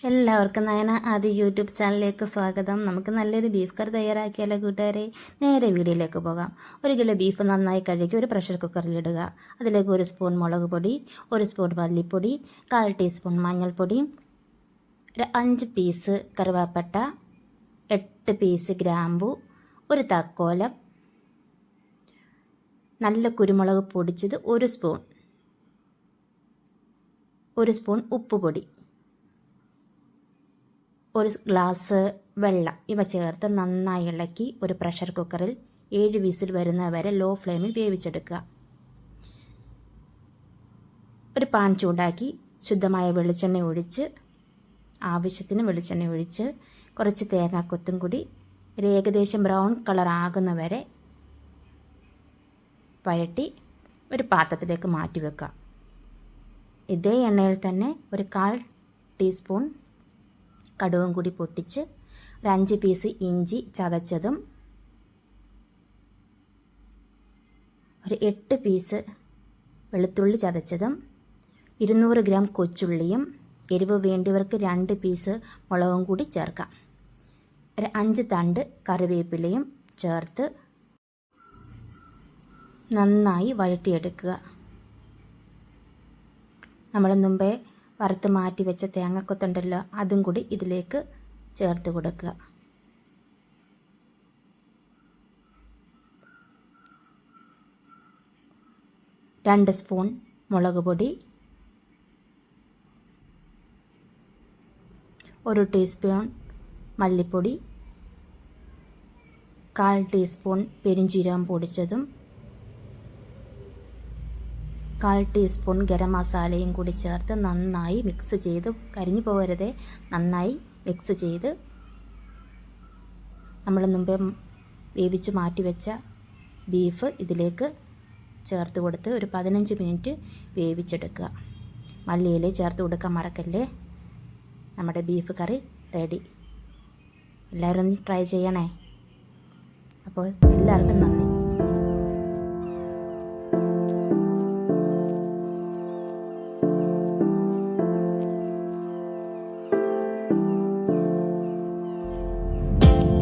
എല്ലാവർക്കും നയന ആദ്യ യൂട്യൂബ് ചാനലിലേക്ക് സ്വാഗതം. നമുക്ക് നല്ലൊരു ബീഫ് കറി തയ്യാറാക്കിയാലോ കൂട്ടുകാരെ. നേരെ വീഡിയോയിലേക്ക് പോകാം. 1 കിലോ ബീഫ് നന്നായി കഴുകി ഒരു പ്രഷർ കുക്കറിലിടുക. അതിലേക്ക് 1 സ്പൂൺ മുളക് പൊടി, 1 സ്പൂൺ മല്ലിപ്പൊടി, 1/4 ടീസ്പൂൺ മഞ്ഞൾപ്പൊടി, 5 പീസ് കറുവാപ്പട്ട, 8 പീസ് ഗ്രാമ്പു, 1 തക്കോലം, നല്ല കുരുമുളക് പൊടിച്ചത് 1 സ്പൂൺ, 1 സ്പൂൺ ഉപ്പുപൊടി, 1 ഗ്ലാസ് വെള്ളം ഇവ ചേർത്ത് നന്നായി ഇളക്കി ഒരു പ്രഷർ കുക്കറിൽ 7 വിസിൽ വരുന്നവരെ ലോ ഫ്ലെയിമിൽ വേവിച്ചെടുക്കുക. ഒരു പാൻ ചൂടാക്കി ശുദ്ധമായ വെളിച്ചെണ്ണ ഒഴിച്ച് ആവശ്യത്തിന് വെളിച്ചെണ്ണ ഒഴിച്ച് കുറച്ച് തേങ്ങാക്കൊത്തും കൂടി ഏകദേശം ബ്രൗൺ കളർ ആകുന്നവരെ വഴറ്റി ഒരു പാത്രത്തിലേക്ക് മാറ്റി വെക്കുക. ഇതേ എണ്ണയിൽ തന്നെ ഒരു 1/4 ടീസ്പൂൺ കടുകും കൂടി പൊട്ടിച്ച് 5 പീസ് ഇഞ്ചി ചതച്ചതും 8 പീസ് വെളുത്തുള്ളി ചതച്ചതും 200 ഗ്രാം കൊച്ചുള്ളിയും എരിവ് വേണ്ടിയവർക്ക് 2 പീസ് മുളകും കൂടി ചേർക്കാം. 5 തണ്ട് കറിവേപ്പിലയും ചേർത്ത് നന്നായി വഴറ്റിയെടുക്കുക. നമ്മൾ മുമ്പേ വറുത്ത് മാറ്റി വെച്ച തേങ്ങാക്കൊത്തുണ്ടല്ലോ, അതും കൂടി ഇതിലേക്ക് ചേർത്ത് കൊടുക്കുക. രണ്ട് സ്പൂൺ മുളക് പൊടി, 1 ടീസ്പൂൺ മല്ലിപ്പൊടി, 1/4 ടീസ്പൂൺ പെരിഞ്ജീരകം പൊടിച്ചതും 1/4 ടീസ്പൂൺ ഗരം മസാലയും കൂടി ചേർത്ത് നന്നായി മിക്സ് ചെയ്ത്, കരിഞ്ഞു പോകരുതേ, നന്നായി മിക്സ് ചെയ്ത് നമ്മൾ മുമ്പേ വേവിച്ച് മാറ്റി വെച്ച ബീഫ് ഇതിലേക്ക് ചേർത്ത് കൊടുത്ത് ഒരു 15 മിനിറ്റ് വേവിച്ചെടുക്കുക. മല്ലിയില ചേർത്ത് കൊടുക്കാൻ മറക്കല്ലേ. നമ്മുടെ ബീഫ് കറി റെഡി. എല്ലാവരും ട്രൈ ചെയ്യണേ. അപ്പോൾ എല്ലാവർക്കും നന്ദി.